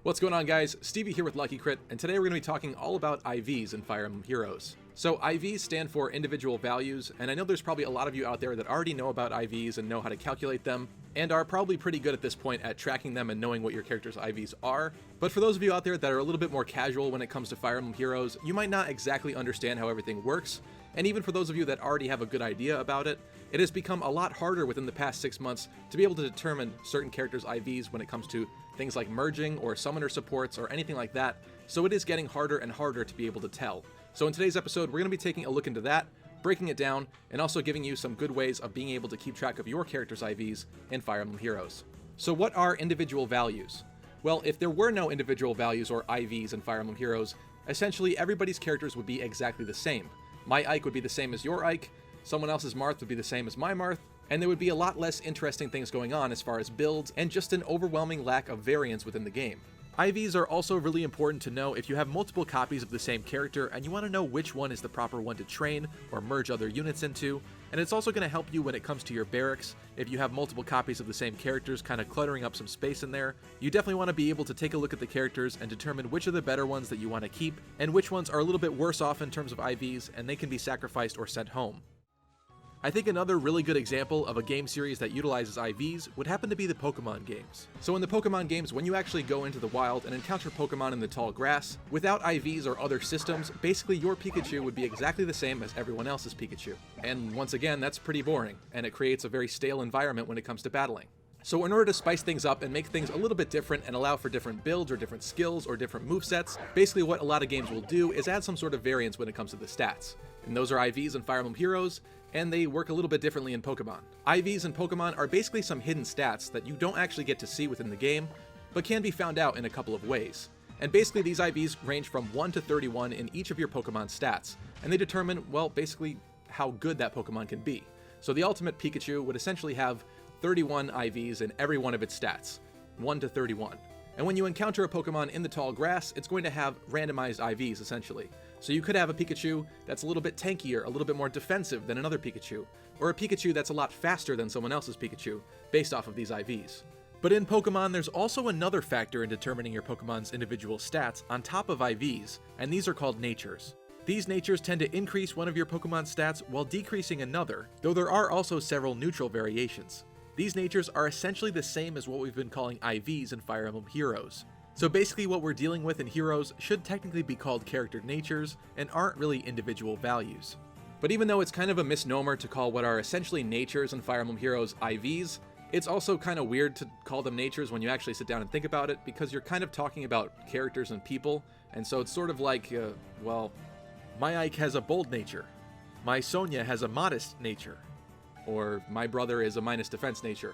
What's going on, guys? Stevie here with Lucky Crit, and today we're going to be talking all about IVs in Fire Emblem Heroes. So IVs stand for individual values, and I know there's probably a lot of you out there that already know about IVs and know how to calculate them, and are probably pretty good at this point at tracking them and knowing what your character's IVs are. But for those of you out there that are a little bit more casual when it comes to Fire Emblem Heroes, you might not exactly understand how everything works, and even for those of you that already have a good idea about it, it has become a lot harder within the past 6 months to be able to determine certain characters' IVs when it comes to things like merging or summoner supports or anything like that, so it is getting harder and harder to be able to tell. So in today's episode, we're going to be taking a look into that, breaking it down, and also giving you some good ways of being able to keep track of your character's IVs in Fire Emblem Heroes. So what are individual values? Well, if there were no individual values or IVs in Fire Emblem Heroes, essentially everybody's characters would be exactly the same. My Ike would be the same as your Ike, someone else's Marth would be the same as my Marth, and there would be a lot less interesting things going on as far as builds and just an overwhelming lack of variance within the game. IVs are also really important to know if you have multiple copies of the same character and you want to know which one is the proper one to train or merge other units into, and it's also going to help you when it comes to your barracks. If you have multiple copies of the same characters kind of cluttering up some space in there, you definitely want to be able to take a look at the characters and determine which are the better ones that you want to keep and which ones are a little bit worse off in terms of IVs and they can be sacrificed or sent home. I think another really good example of a game series that utilizes IVs would happen to be the Pokemon games. So in the Pokemon games, when you actually go into the wild and encounter Pokemon in the tall grass, without IVs or other systems, basically your Pikachu would be exactly the same as everyone else's Pikachu. And once again, that's pretty boring, and it creates a very stale environment when it comes to battling. So in order to spice things up and make things a little bit different and allow for different builds or different skills or different movesets, basically what a lot of games will do is add some sort of variance when it comes to the stats. And those are IVs in Fire Emblem Heroes, and they work a little bit differently in Pokemon. IVs in Pokemon are basically some hidden stats that you don't actually get to see within the game, but can be found out in a couple of ways. And basically these IVs range from 1 to 31 in each of your Pokemon stats, and they determine, well, basically how good that Pokemon can be. So the ultimate Pikachu would essentially have 31 IVs in every one of its stats, 1 to 31. And when you encounter a Pokemon in the tall grass, it's going to have randomized IVs, essentially. So you could have a Pikachu that's a little bit tankier, a little bit more defensive than another Pikachu, or a Pikachu that's a lot faster than someone else's Pikachu, based off of these IVs. But in Pokemon, there's also another factor in determining your Pokemon's individual stats on top of IVs, and these are called natures. These natures tend to increase one of your Pokemon's stats while decreasing another, though there are also several neutral variations. These natures are essentially the same as what we've been calling IVs in Fire Emblem Heroes. So basically what we're dealing with in Heroes should technically be called character natures and aren't really individual values. But even though it's kind of a misnomer to call what are essentially natures in Fire Emblem Heroes IVs, it's also kind of weird to call them natures when you actually sit down and think about it, because you're kind of talking about characters and people, and so it's sort of like, well, my Ike has a bold nature, my Sonia has a modest nature, or my brother is a minus defense nature.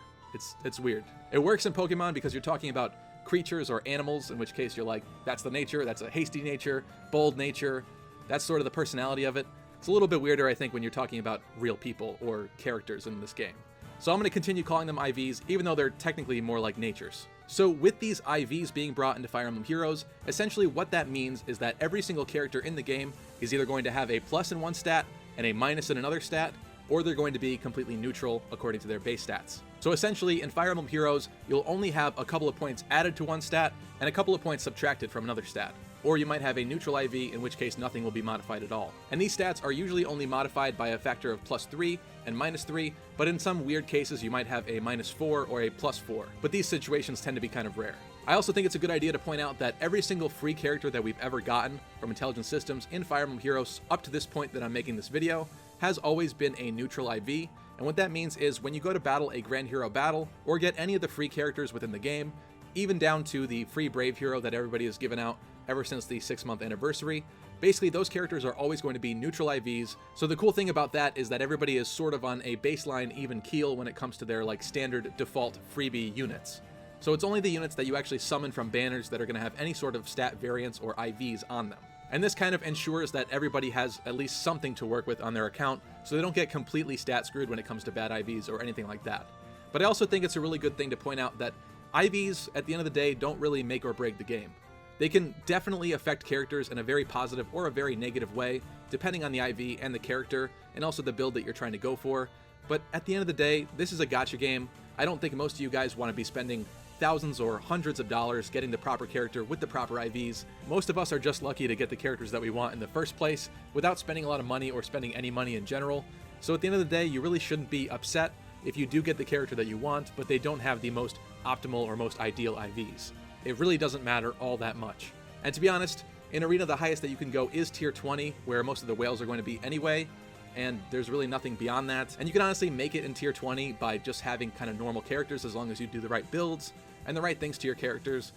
It's weird. It works in Pokemon because you're talking about creatures or animals, in which case you're like, that's the nature, that's a hasty nature, bold nature, that's sort of the personality of it. It's a little bit weirder, I think, when you're talking about real people or characters in this game. So I'm going to continue calling them IVs, even though they're technically more like natures. So with these IVs being brought into Fire Emblem Heroes, essentially what that means is that every single character in the game is either going to have a plus in one stat and a minus in another stat, or they're going to be completely neutral according to their base stats. So essentially, in Fire Emblem Heroes, you'll only have a couple of points added to one stat and a couple of points subtracted from another stat. Or you might have a neutral IV, in which case nothing will be modified at all. And these stats are usually only modified by a factor of +3 and -3, but in some weird cases you might have a -4 or a +4. But these situations tend to be kind of rare. I also think it's a good idea to point out that every single free character that we've ever gotten from Intelligent Systems in Fire Emblem Heroes up to this point that I'm making this video has always been a neutral IV, and what that means is when you go to battle a Grand Hero battle, or get any of the free characters within the game, even down to the free Brave Hero that everybody has given out ever since the 6-month anniversary, basically those characters are always going to be neutral IVs, so the cool thing about that is that everybody is sort of on a baseline even keel when it comes to their like standard default freebie units. So it's only the units that you actually summon from banners that are going to have any sort of stat variance or IVs on them. And this kind of ensures that everybody has at least something to work with on their account, so they don't get completely stat screwed when it comes to bad IVs or anything like that. But I also think it's a really good thing to point out that IVs, at the end of the day, don't really make or break the game. They can definitely affect characters in a very positive or a very negative way, depending on the IV and the character, and also the build that you're trying to go for. But at the end of the day, this is a gacha game. I don't think most of you guys want to be spending thousands or hundreds of dollars getting the proper character with the proper IVs. Most of us are just lucky to get the characters that we want in the first place without spending a lot of money or spending any money in general. So at the end of the day, you really shouldn't be upset if you do get the character that you want, but they don't have the most optimal or most ideal IVs. It really doesn't matter all that much. And to be honest, in Arena, the highest that you can go is tier 20, where most of the whales are going to be anyway, and there's really nothing beyond that. And you can honestly make it in tier 20 by just having kind of normal characters as long as you do the right builds and the right things to your characters,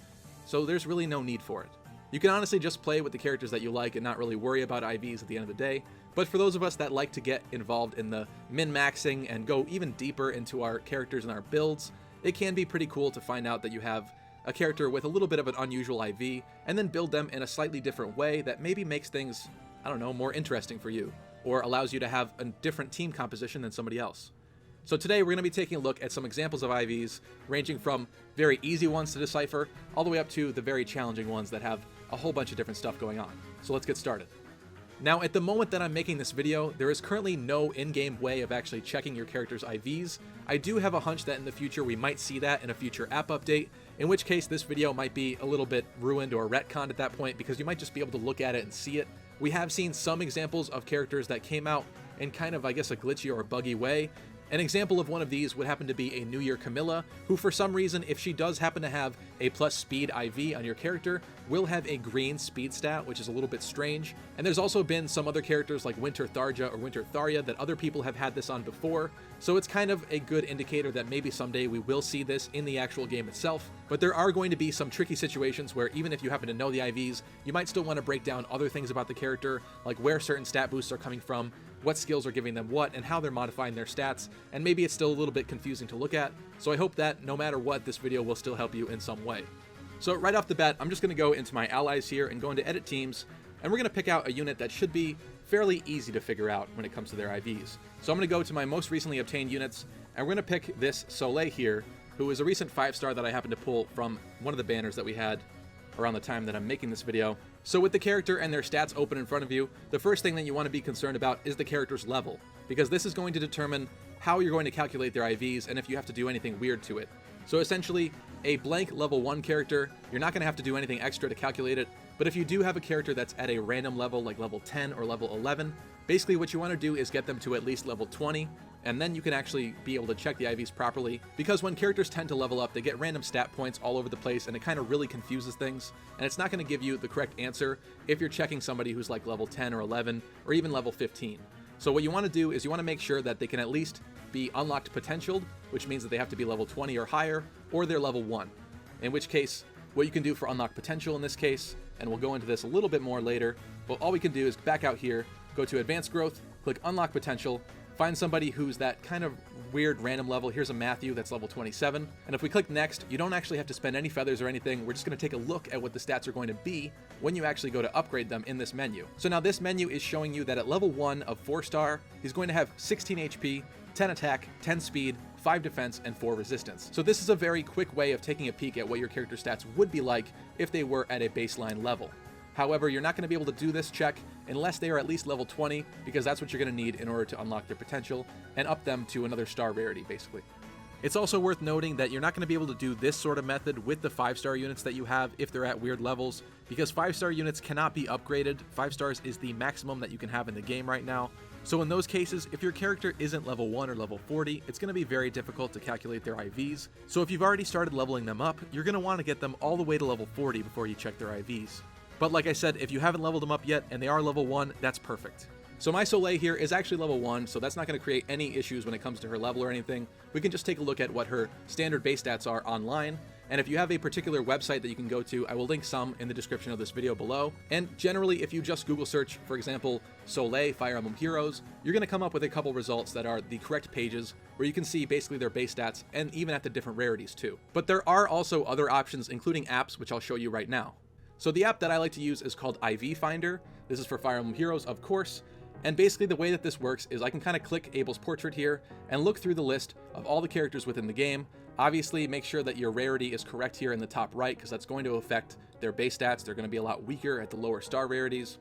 so there's really no need for it. You can honestly just play with the characters that you like and not really worry about IVs at the end of the day. But for those of us that like to get involved in the min-maxing and go even deeper into our characters and our builds, it can be pretty cool to find out that you have a character with a little bit of an unusual IV and then build them in a slightly different way that maybe makes things, I don't know, more interesting for you, or allows you to have a different team composition than somebody else. So today we're going to be taking a look at some examples of IVs, ranging from very easy ones to decipher all the way up to the very challenging ones that have a whole bunch of different stuff going on. So let's get started. Now, at the moment that I'm making this video, there is currently no in-game way of actually checking your character's IVs. I do have a hunch that in the future we might see that in a future app update, in which case this video might be a little bit ruined or retconned at that point because you might just be able to look at it and see it. We have seen some examples of characters that came out in kind of, I guess, a glitchy or buggy way. An example of one of these would happen to be a New Year Camilla, who for some reason, if she does happen to have a plus speed IV on your character, will have a green speed stat, which is a little bit strange. And there's also been some other characters like Winter Tharja or Winter Tharja that other people have had this on before, so it's kind of a good indicator that maybe someday we will see this in the actual game itself. But there are going to be some tricky situations where even if you happen to know the IVs, you might still want to break down other things about the character, like where certain stat boosts are coming from, what skills are giving them what, and how they're modifying their stats, and maybe it's still a little bit confusing to look at, so I hope that no matter what, this video will still help you in some way. So right off the bat, I'm just going to go into my allies here and go into Edit Teams, and we're going to pick out a unit that should be fairly easy to figure out when it comes to their IVs. So I'm going to go to my most recently obtained units, and we're going to pick this Soleil here, who is a recent 5-star that I happened to pull from one of the banners that we had around the time that I'm making this video. So with the character and their stats open in front of you, the first thing that you want to be concerned about is the character's level, because this is going to determine how you're going to calculate their IVs and if you have to do anything weird to it. So essentially, a blank level 1 character, you're not going to have to do anything extra to calculate it, but if you do have a character that's at a random level like level 10 or level 11, basically what you want to do is get them to at least level 20, and then you can actually be able to check the IVs properly, because when characters tend to level up, they get random stat points all over the place, and it kind of really confuses things, and it's not going to give you the correct answer if you're checking somebody who's like level 10 or 11, or even level 15. So what you want to do is you want to make sure that they can at least be unlocked potentialed, which means that they have to be level 20 or higher, or they're level 1. In which case, what you can do for unlock potential in this case, and we'll go into this a little bit more later, but all we can do is back out here, go to Advanced Growth, click Unlock Potential, find somebody who's that kind of weird random level. Here's a Matthew that's level 27. And if we click next, you don't actually have to spend any feathers or anything. We're just going to take a look at what the stats are going to be when you actually go to upgrade them in this menu. So now this menu is showing you that at level 1 of 4-star, he's going to have 16 HP, 10 attack, 10 speed, 5 defense, and 4 resistance. So this is a very quick way of taking a peek at what your character stats would be like if they were at a baseline level. However, you're not going to be able to do this check unless they are at least level 20, because that's what you're going to need in order to unlock their potential and up them to another star rarity, basically. It's also worth noting that you're not going to be able to do this sort of method with the 5-star units that you have if they're at weird levels, because 5-star units cannot be upgraded. 5 stars is the maximum that you can have in the game right now. So in those cases, if your character isn't level 1 or level 40, it's going to be very difficult to calculate their IVs. So if you've already started leveling them up, you're going to want to get them all the way to level 40 before you check their IVs. But like I said, if you haven't leveled them up yet and they are level 1, that's perfect. So my Soleil here is actually level 1, so that's not going to create any issues when it comes to her level or anything. We can just take a look at what her standard base stats are online. And if you have a particular website that you can go to, I will link some in the description of this video below. And generally, if you just Google search, for example, Soleil Fire Emblem Heroes, you're going to come up with a couple results that are the correct pages where you can see basically their base stats and even at the different rarities too. But there are also other options, including apps, which I'll show you right now. So the app that I like to use is called IV Finder. This is for Fire Emblem Heroes, of course. And basically the way that this works is I can kind of click Abel's portrait here and look through the list of all the characters within the game. Obviously, make sure that your rarity is correct here in the top right, because that's going to affect their base stats. They're going to be a lot weaker at the lower star rarities.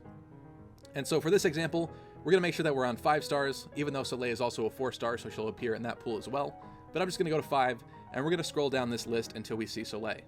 And so for this example, we're going to make sure that we're on 5 stars, even though Soleil is also a 4-star, so she'll appear in that pool as well. But I'm just going to go to 5, and we're going to scroll down this list until we see Soleil.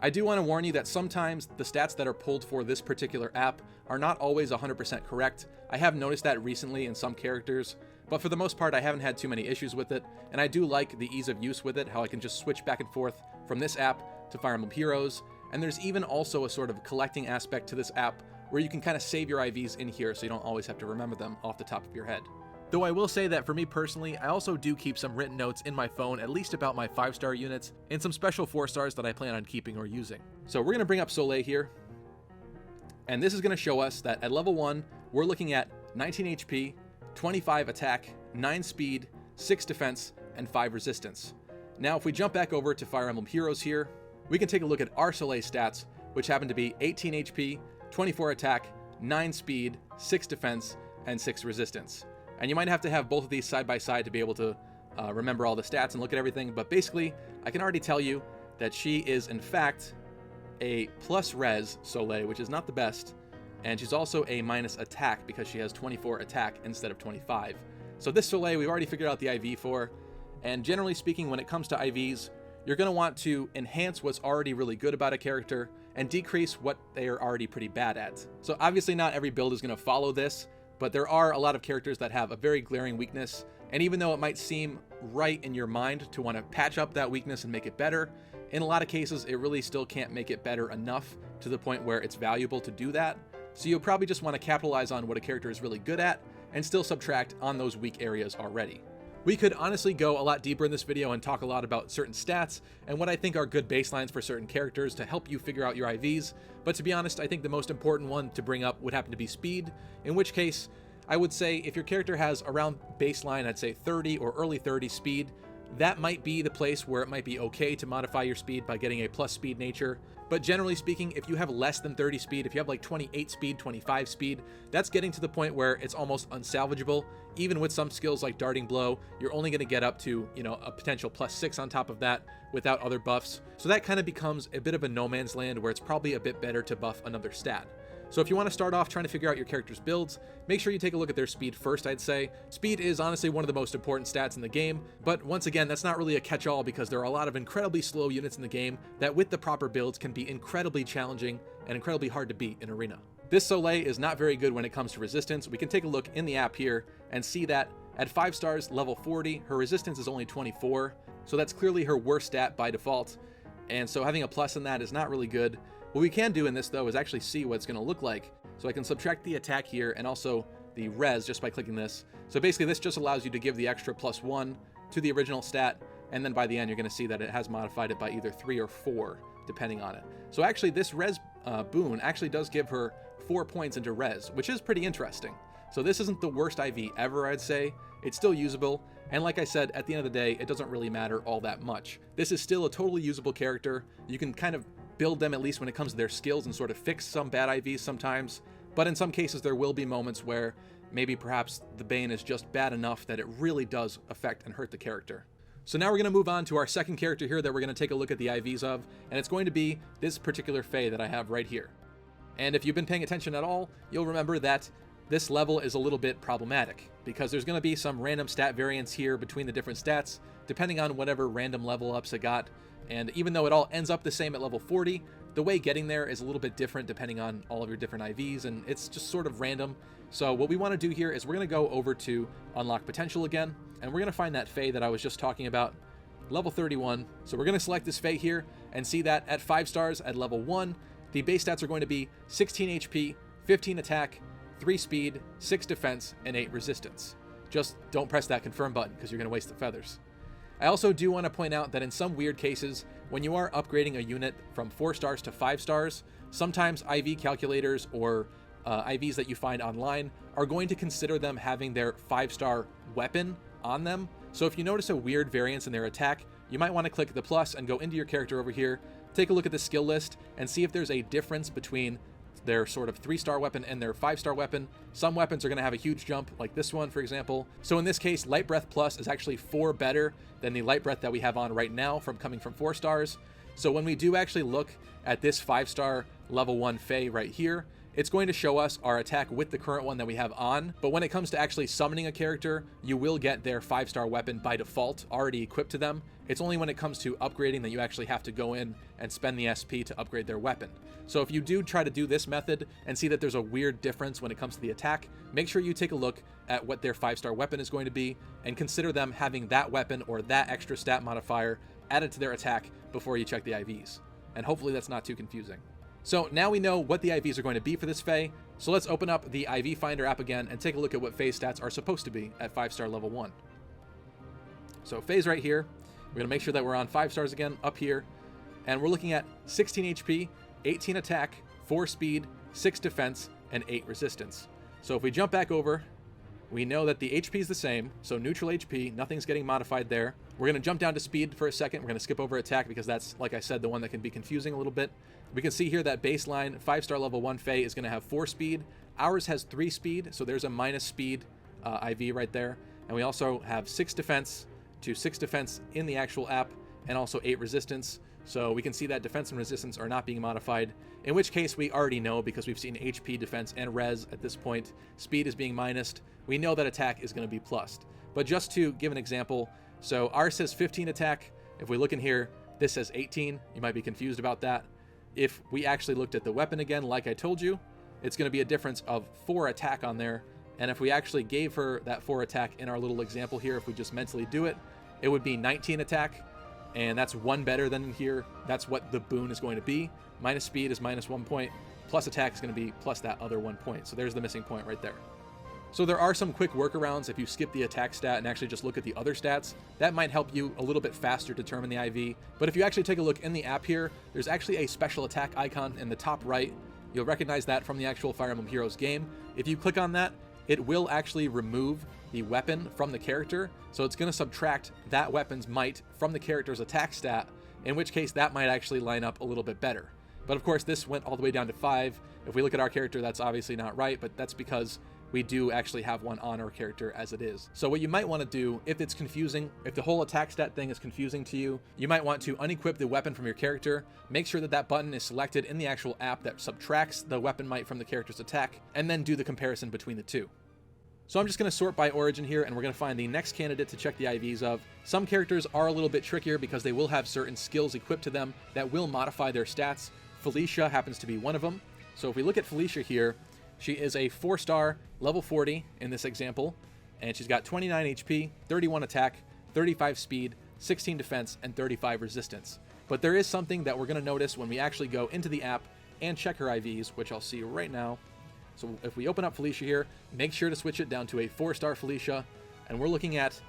I do want to warn you that sometimes the stats that are pulled for this particular app are not always 100% correct. I have noticed that recently in some characters, but for the most part I haven't had too many issues with it, and I do like the ease of use with it, how I can just switch back and forth from this app to Fire Emblem Heroes, and there's even also a sort of collecting aspect to this app where you can kind of save your IVs in here so you don't always have to remember them off the top of your head. Though I will say that for me personally, I also do keep some written notes in my phone, at least about my 5-star units, and some special 4-stars that I plan on keeping or using. So we're going to bring up Soleil here, and this is going to show us that at level 1, we're looking at 19 HP, 25 attack, 9 speed, 6 defense, and 5 resistance. Now if we jump back over to Fire Emblem Heroes here, we can take a look at our Soleil stats, which happen to be 18 HP, 24 attack, 9 speed, 6 defense, and 6 resistance. And you might have to have both of these side by side to be able to remember all the stats and look at everything, but basically, I can already tell you that she is in fact a plus res Soleil, which is not the best, and she's also a minus attack because she has 24 attack instead of 25. So this Soleil, we've already figured out the IV for, and generally speaking, when it comes to IVs, you're going to want to enhance what's already really good about a character and decrease what they are already pretty bad at. So obviously not every build is going to follow this, but there are a lot of characters that have a very glaring weakness, and even though it might seem right in your mind to want to patch up that weakness and make it better, in a lot of cases it really still can't make it better enough to the point where it's valuable to do that. So you'll probably just want to capitalize on what a character is really good at and still subtract on those weak areas already. We could honestly go a lot deeper in this video and talk a lot about certain stats and what I think are good baselines for certain characters to help you figure out your IVs, but to be honest, I think the most important one to bring up would happen to be speed, in which case, I would say if your character has around baseline, I'd say 30 or early 30 speed, that might be the place where it might be okay to modify your speed by getting a plus speed nature. But generally speaking, if you have less than 30 speed, if you have like 28 speed, 25 speed, that's getting to the point where it's almost unsalvageable. Even with some skills like Darting Blow, you're only going to get up to, a potential +6 on top of that without other buffs. So that kind of becomes a bit of a no man's land where it's probably a bit better to buff another stat. So if you want to start off trying to figure out your character's builds, make sure you take a look at their speed first, I'd say. Speed is honestly one of the most important stats in the game, but once again, that's not really a catch-all because there are a lot of incredibly slow units in the game that with the proper builds can be incredibly challenging and incredibly hard to beat in Arena. This Soleil is not very good when it comes to resistance. We can take a look in the app here and see that at 5 stars, level 40, her resistance is only 24, so that's clearly her worst stat by default, and so having a plus in that is not really good. What we can do in this, though, is actually see what it's going to look like. So I can subtract the attack here and also the res just by clicking this. So basically, this just allows you to give the extra +1 to the original stat, and then by the end, you're going to see that it has modified it by either 3 or 4, depending on it. So actually, this res boon actually does give her 4 points into res, which is pretty interesting. So this isn't the worst IV ever, I'd say. It's still usable, and like I said, at the end of the day, it doesn't really matter all that much. This is still a totally usable character. You can kind of build them at least when it comes to their skills and sort of fix some bad IVs sometimes, but in some cases there will be moments where maybe perhaps the Bane is just bad enough that it really does affect and hurt the character. So now we're going to move on to our second character here that we're going to take a look at the IVs of, and it's going to be this particular Fae that I have right here. And if you've been paying attention at all, you'll remember that this level is a little bit problematic because there's going to be some random stat variance here between the different stats depending on whatever random level ups it got. And even though it all ends up the same at level 40, the way getting there is a little bit different depending on all of your different IVs, and it's just sort of random. So what we want to do here is we're going to go over to Unlock Potential again, and we're going to find that Fae that I was just talking about, level 31. So we're going to select this Fae here and see that at 5 stars at level 1, the base stats are going to be 16 HP, 15 attack, 3 speed, 6 defense, and 8 resistance. Just don't press that confirm button because you're going to waste the feathers. I also do want to point out that in some weird cases, when you are upgrading a unit from 4 stars to 5 stars, sometimes IV calculators or IVs that you find online are going to consider them having their 5-star weapon on them. So if you notice a weird variance in their attack, you might want to click the plus and go into your character over here, take a look at the skill list, and see if there's a difference between their sort of 3-star weapon and their 5-star weapon. Some weapons are going to have a huge jump, like this one, for example. So in this case, Light Breath Plus is actually 4 better than the Light Breath that we have on right now from coming from 4 stars. So when we do actually look at this 5-star level 1 Fae right here, it's going to show us our attack with the current one that we have on, but when it comes to actually summoning a character, you will get their 5-star weapon by default already equipped to them. It's only when it comes to upgrading that you actually have to go in and spend the SP to upgrade their weapon. So if you do try to do this method and see that there's a weird difference when it comes to the attack, make sure you take a look at what their 5-star weapon is going to be and consider them having that weapon or that extra stat modifier added to their attack before you check the IVs. And hopefully that's not too confusing. So now we know what the IVs are going to be for this Fae, so let's open up the IV Finder app again and take a look at what Fae's stats are supposed to be at 5-star level 1. So Fae's right here. We're going to make sure that we're on 5 stars again, up here, and we're looking at 16 HP, 18 attack, 4 speed, 6 defense, and 8 resistance. So if we jump back over, we know that the HP is the same, so neutral HP, nothing's getting modified there. We're going to jump down to speed for a second. We're going to skip over attack because that's, like I said, the one that can be confusing a little bit. We can see here that baseline 5-star level 1 Fae is going to have 4 speed. Ours has 3 speed, so there's a minus speed IV right there. And we also have 6 defense to 6 defense in the actual app, and also 8 resistance. So we can see that defense and resistance are not being modified, in which case we already know because we've seen HP, defense, and res at this point. Speed is being minused. We know that attack is going to be plussed. But just to give an example, so ours says 15 attack. If we look in here, this says 18. You might be confused about that. If we actually looked at the weapon again, like I told you, it's going to be a difference of 4 attack on there. And if we actually gave her that 4 attack in our little example here, if we just mentally do it, it would be 19 attack. And that's 1 better than in here. That's what the boon is going to be. Minus speed is minus 1 point. Plus attack is going to be plus that other 1 point. So there's the missing point right there. So there are some quick workarounds if you skip the attack stat and actually just look at the other stats. That might help you a little bit faster determine the IV. But if you actually take a look in the app here, there's actually a special attack icon in the top right. You'll recognize that from the actual Fire Emblem Heroes game. If you click on that, it will actually remove the weapon from the character. So it's going to subtract that weapon's might from the character's attack stat, in which case that might actually line up a little bit better. But of course, this went all the way down to 5. If we look at our character, that's obviously not right, but that's because we do actually have one on our character as it is. So what you might want to do, if it's confusing, if the whole attack stat thing is confusing to you, you might want to unequip the weapon from your character, make sure that that button is selected in the actual app that subtracts the weapon might from the character's attack, and then do the comparison between the two. So I'm just going to sort by origin here, and we're going to find the next candidate to check the IVs of. Some characters are a little bit trickier because they will have certain skills equipped to them that will modify their stats. Felicia happens to be one of them. So if we look at Felicia here, she is a 4-star, level 40 in this example, and she's got 29 HP, 31 attack, 35 speed, 16 defense, and 35 resistance. But there is something that we're going to notice when we actually go into the app and check her IVs, which I'll see right now. So if we open up Felicia here, make sure to switch it down to a 4-star Felicia, and we're looking at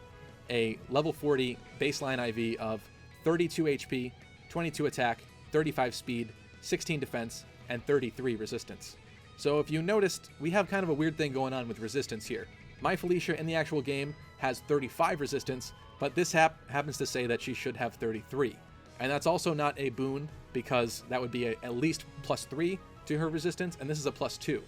a level 40 baseline IV of 32 HP, 22 attack, 35 speed, 16 defense, and 33 resistance. So if you noticed, we have kind of a weird thing going on with resistance here. My Felicia in the actual game has 35 resistance, but this app happens to say that she should have 33. And that's also not a boon, because that would be at least +3 to her resistance, and this is a +2.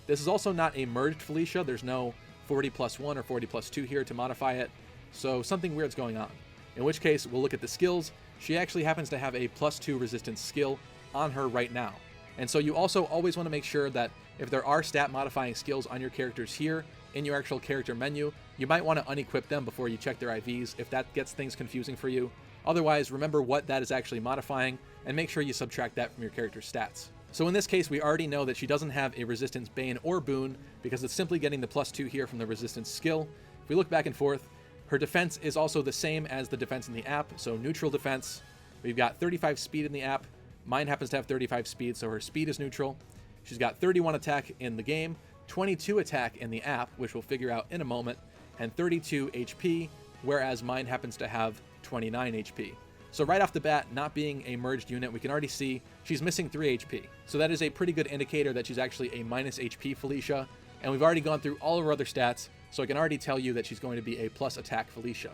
This is also not a merged Felicia. There's no 40+1 or 40+2 here to modify it, so something weird's going on. In which case, we'll look at the skills. She actually happens to have a +2 resistance skill on her right now. And so you also always want to make sure that if there are stat modifying skills on your characters here in your actual character menu, you might want to unequip them before you check their IVs if that gets things confusing for you. Otherwise, remember what that is actually modifying and make sure you subtract that from your character's stats. So in this case, we already know that she doesn't have a resistance bane or boon because it's simply getting the +2 here from the resistance skill. If we look back and forth, her defense is also the same as the defense in the app, so neutral defense. We've got 35 speed in the app. Mine happens to have 35 speed, so her speed is neutral. She's got 31 attack in the game, 22 attack in the app, which we'll figure out in a moment, and 32 HP, whereas mine happens to have 29 HP. So right off the bat, not being a merged unit, we can already see she's missing 3 HP. So that is a pretty good indicator that she's actually a minus HP Felicia, and we've already gone through all of her other stats, so I can already tell you that she's going to be a plus attack Felicia.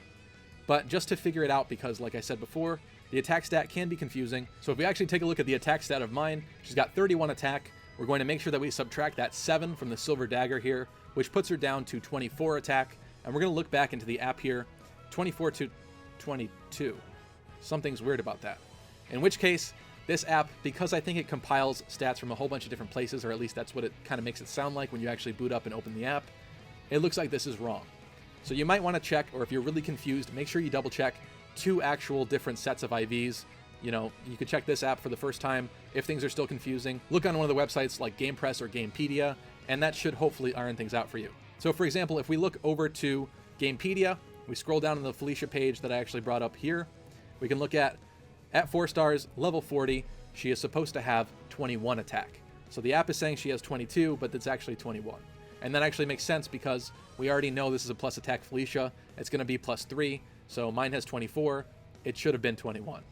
But just to figure it out, because like I said before, the attack stat can be confusing. So if we actually take a look at the attack stat of mine, she's got 31 attack. We're going to make sure that we subtract that 7 from the silver dagger here, which puts her down to 24 attack. And we're going to look back into the app here, 24 to 22. Something's weird about that. In which case, This app, because I think it compiles stats from a whole bunch of different places, or at least that's what it kind of makes it sound like when you actually boot up and open the app, it looks like this is wrong. So you might want to check, or if you're really confused, make sure you double check 2 actual different sets of IVs. You know, you could check this app for the first time. If things are still confusing, look on one of the websites like Gamepress or Gamepedia, and that should hopefully iron things out for you. So for example, if we look over to Gamepedia, we scroll down to the Felicia page that I actually brought up here, we can look at 4 stars, level 40, she is supposed to have 21 attack. So the app is saying she has 22, but it's actually 21. And that actually makes sense because we already know this is a plus attack Felicia. It's going to be plus 3, so mine has 24. It should have been 21.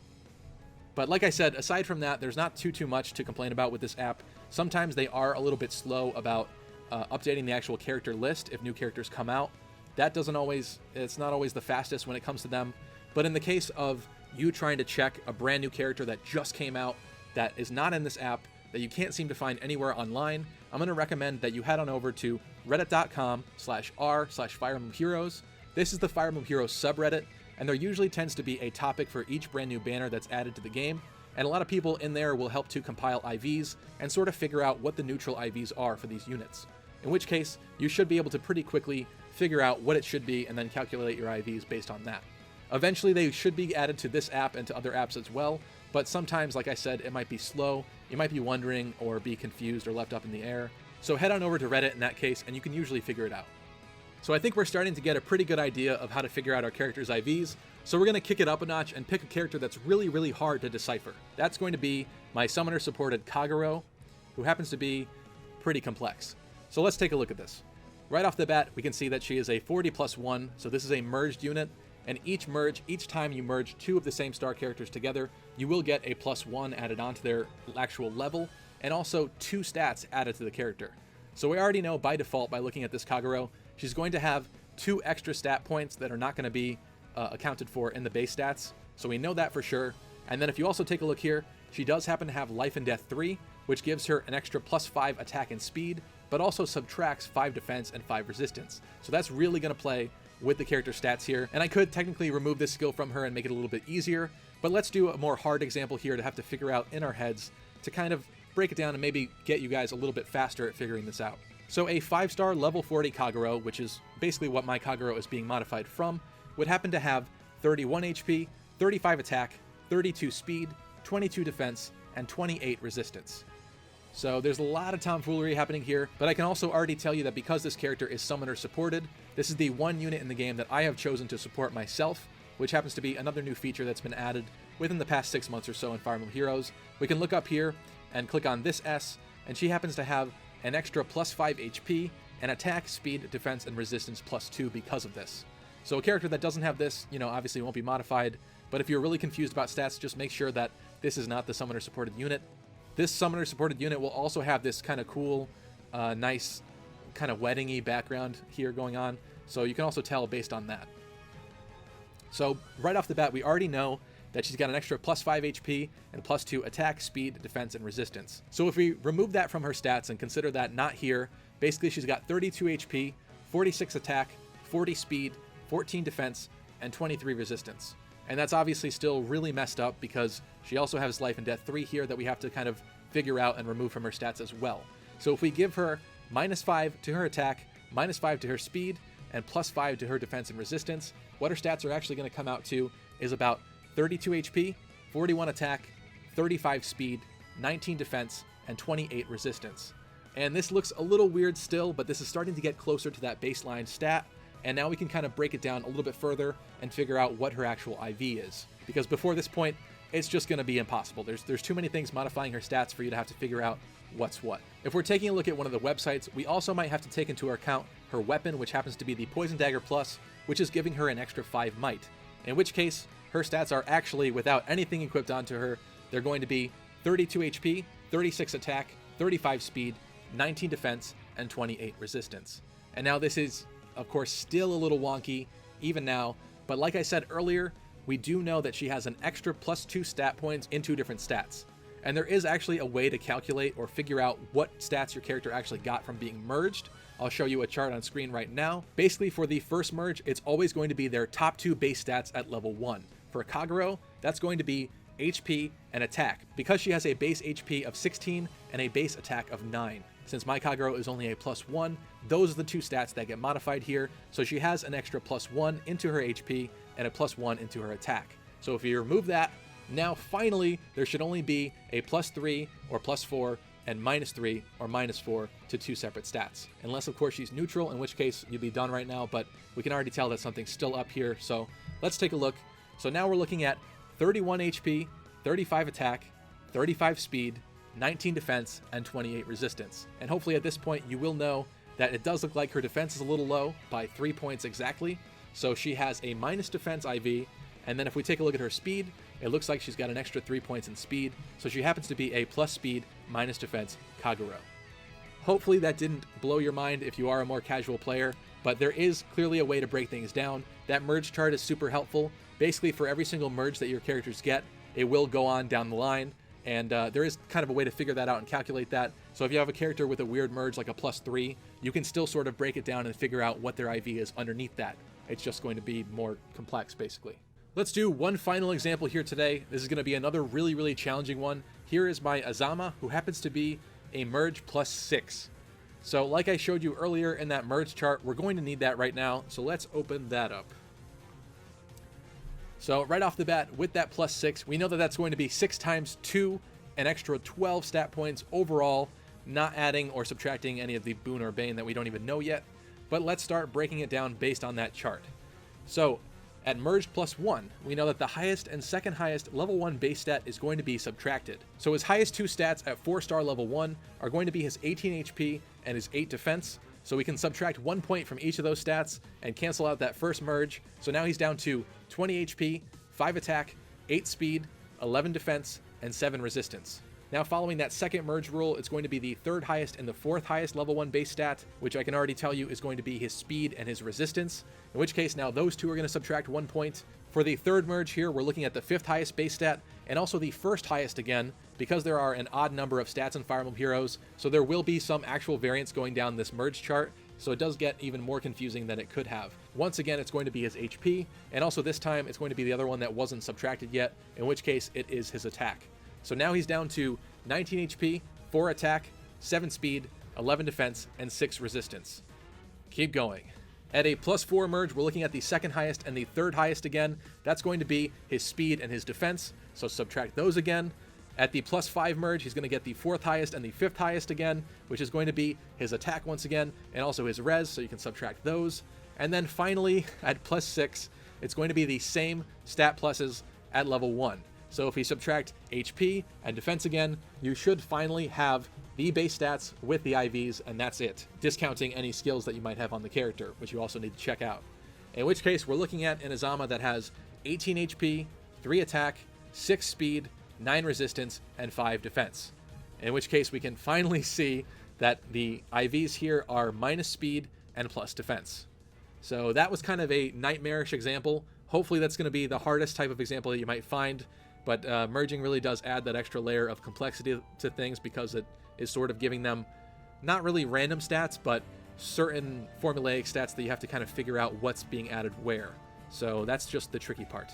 But like I said, aside from that, there's not too much to complain about with this app. Sometimes they are a little bit slow about updating the actual character list if new characters come out. That doesn't always, it's not always the fastest when it comes to them. But in the case of you trying to check a brand new character that just came out, that is not in this app, that you can't seem to find anywhere online, I'm going to recommend that you head on over to reddit.com/r/Fire Emblem Heroes. This is the Fire Emblem Heroes subreddit, and there usually tends to be a topic for each brand new banner that's added to the game, and a lot of people in there will help to compile IVs and sort of figure out what the neutral IVs are for these units. In which case, you should be able to pretty quickly figure out what it should be and then calculate your IVs based on that. Eventually, they should be added to this app and to other apps as well, but sometimes, like I said, it might be slow, you might be wondering or be confused or left up in the air. So head on over to Reddit in that case, and you can usually figure it out. So I think we're starting to get a pretty good idea of how to figure out our character's IVs, so we're going to kick it up a notch and pick a character that's really hard to decipher. That's going to be my summoner-supported Kaguro, who happens to be pretty complex. So let's take a look at this. Right off the bat, we can see that she is a 40+1, so this is a merged unit, and each time you merge 2 of the same star characters together, you will get a +1 added onto their actual level, and also 2 stats added to the character. So we already know by default, by looking at this Kaguro, she's going to have 2 extra stat points that are not going to be accounted for in the base stats, so we know that for sure. And then if you also take a look here, she does happen to have Life and Death 3, which gives her an extra +5 attack and speed, but also subtracts 5 defense and 5 resistance. So that's really going to play with the character stats here, and I could technically remove this skill from her and make it a little bit easier, but let's do a more hard example here to have to figure out in our heads to kind of break it down and maybe get you guys a little bit faster at figuring this out. So a 5-star level 40 Kaguro, which is basically what my Kaguro is being modified from, would happen to have 31 HP, 35 attack, 32 speed, 22 defense, and 28 resistance. So there's a lot of tomfoolery happening here, but I can also already tell you that because this character is summoner supported, this is the one unit in the game that I have chosen to support myself, which happens to be another new feature that's been added within the past 6 months or so in Fire Emblem Heroes. We can look up here and click on this S, and she happens to have an extra +5 HP, and attack, speed, defense, and resistance +2 because of this. So a character that doesn't have this, you know, obviously won't be modified, but if you're really confused about stats, just make sure that this is not the summoner supported unit. This summoner supported unit will also have this kind of cool, nice, kind of wedding-y background here going on, so you can also tell based on that. So right off the bat, we already know that she's got an extra +5 HP and +2 attack, speed, defense, and resistance. So if we remove that from her stats and consider that not here, basically she's got 32 HP, 46 attack, 40 speed, 14 defense, and 23 resistance. And that's obviously still really messed up because she also has Life and Death 3 here that we have to kind of figure out and remove from her stats as well. So if we give her -5 to her attack, -5 to her speed, and +5 to her defense and resistance, what her stats are actually going to come out to is about 32 HP, 41 attack, 35 speed, 19 defense, and 28 resistance. And this looks a little weird still, but this is starting to get closer to that baseline stat, and now we can kind of break it down a little bit further and figure out what her actual IV is. Because before this point, it's just going to be impossible. There's too many things modifying her stats for you to have to figure out what's what. If we're taking a look at one of the websites, we also might have to take into account her weapon, which happens to be the Poison Dagger Plus, which is giving her an extra 5 might. In which case, her stats are actually, without anything equipped onto her, they're going to be 32 HP, 36 attack, 35 speed, 19 defense, and 28 resistance. And now this is, of course, still a little wonky, even now, but like I said earlier, we do know that she has an extra +2 stat points in 2 different stats. And there is actually a way to calculate or figure out what stats your character actually got from being merged. I'll show you a chart on screen right now. Basically, for the first merge, it's always going to be their top 2 base stats at level 1. For Kaguro, that's going to be HP, and attack, because she has a base HP of 16 and a base attack of 9. Since my Kaguro is only a +1, those are the two stats that get modified here, so she has an extra +1 into her HP and a +1 into her attack. So if you remove that, now finally there should only be a +3 or +4 and -3 or -4 to two separate stats. Unless of course she's neutral, in which case you'd be done right now, but we can already tell that something's still up here, so let's take a look. So now we're looking at 31 HP, 35 attack, 35 speed, 19 defense, and 28 resistance. And hopefully at this point you will know that it does look like her defense is a little low by 3 points exactly. So she has a minus defense IV, and then if we take a look at her speed, it looks like she's got an extra 3 points in speed, so she happens to be a plus speed, minus defense Kaguro. Hopefully that didn't blow your mind if you are a more casual player, but there is clearly a way to break things down. That merge chart is super helpful. Basically for every single merge that your characters get, it will go on down the line, and there is kind of a way to figure that out and calculate that. So if you have a character with a weird merge like a +3, you can still sort of break it down and figure out what their IV is underneath that. It's just going to be more complex basically. Let's do one final example here today. This is going to be another really challenging one. Here is my Azama, who happens to be a merge +6. So like I showed you earlier in that merge chart, we're going to need that right now. So let's open that up. So right off the bat, with that +6, we know that that's going to be 6 times 2, an extra 12 stat points overall, not adding or subtracting any of the boon or bane that we don't even know yet. But let's start breaking it down based on that chart. So at merged +1, we know that the highest and second highest level 1 base stat is going to be subtracted. So his highest two stats at 4-star level 1 are going to be his 18 HP and his 8 defense. So we can subtract 1 point from each of those stats and cancel out that first merge. So now he's down to 20 HP, 5 attack, 8 speed, 11 defense, and 7 resistance. Now following that second merge rule, it's going to be the third highest and the fourth highest level 1 base stat, which I can already tell you is going to be his speed and his resistance, in which case now those two are going to subtract 1 point. For the third merge here, we're looking at the 5th highest base stat and also the first highest again, because there are an odd number of stats in Fire Emblem Heroes, so there will be some actual variance going down this merge chart, so it does get even more confusing than it could have. Once again, it's going to be his HP, and also this time it's going to be the other one that wasn't subtracted yet, in which case it is his attack. So now he's down to 19 HP, 4 attack, 7 speed, 11 defense, and 6 resistance. Keep going. At a +4 merge, we're looking at the second highest and the third highest again. That's going to be his speed and his defense, so subtract those again. At the +5 merge, he's going to get the 4th highest and the 5th highest again, which is going to be his attack once again, and also his res, so you can subtract those. And then finally, at +6, it's going to be the same stat pluses at level 1. So if we subtract HP and defense again, you should finally have the base stats with the IVs, and that's it, discounting any skills that you might have on the character, which you also need to check out. In which case, we're looking at an Azama that has 18 HP, 3 attack, 6 speed, 9 resistance, and 5 defense. In which case, we can finally see that the IVs here are minus speed and plus defense. So that was kind of a nightmarish example. Hopefully that's going to be the hardest type of example that you might find. But merging really does add that extra layer of complexity to things, because it is sort of giving them not really random stats, but certain formulaic stats that you have to kind of figure out what's being added where. So that's just the tricky part.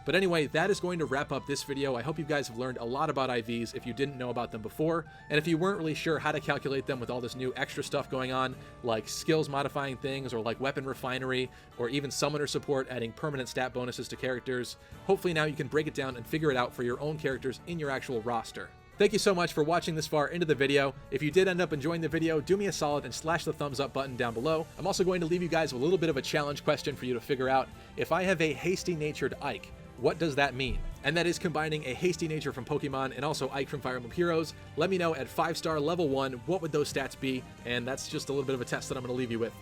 But anyway, that is going to wrap up this video. I hope you guys have learned a lot about IVs if you didn't know about them before, and if you weren't really sure how to calculate them with all this new extra stuff going on, like skills modifying things, or like weapon refinery, or even summoner support adding permanent stat bonuses to characters, hopefully now you can break it down and figure it out for your own characters in your actual roster. Thank you so much for watching this far into the video. If you did end up enjoying the video, do me a solid and slash the thumbs up button down below. I'm also going to leave you guys with a little bit of a challenge question for you to figure out. If I have a hasty-natured Ike, what does that mean? And that is combining a hasty nature from Pokemon and also Ike from Fire Emblem Heroes. Let me know at 5-star level 1, what would those stats be? And that's just a little bit of a test that I'm going to leave you with.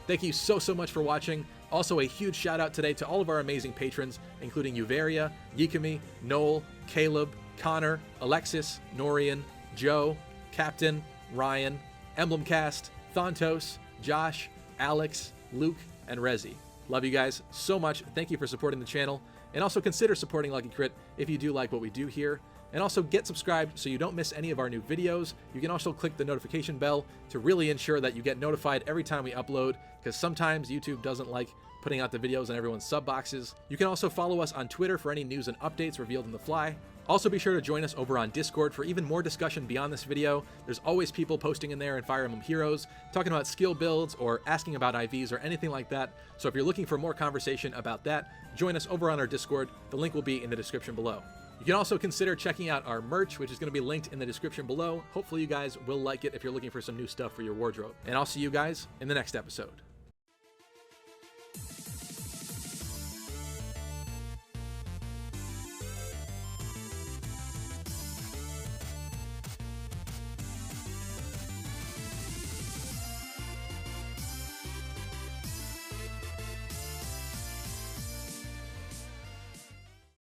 Thank you so much for watching. Also a huge shout out today to all of our amazing patrons, including Uveria, Yikami, Noel, Caleb, Connor, Alexis, Norian, Joe, Captain, Ryan, Emblemcast, Thontos, Josh, Alex, Luke, and Rezi. Love you guys so much. Thank you for supporting the channel. And also consider supporting Lucky Crit if you do like what we do here. And also get subscribed so you don't miss any of our new videos. You can also click the notification bell to really ensure that you get notified every time we upload, because sometimes YouTube doesn't like putting out the videos in everyone's sub boxes. You can also follow us on Twitter for any news and updates revealed on the fly. Also be sure to join us over on Discord for even more discussion beyond this video. There's always people posting in there in Fire Emblem Heroes, talking about skill builds or asking about IVs or anything like that. So if you're looking for more conversation about that, join us over on our Discord. The link will be in the description below. You can also consider checking out our merch, which is going to be linked in the description below. Hopefully you guys will like it if you're looking for some new stuff for your wardrobe. And I'll see you guys in the next episode.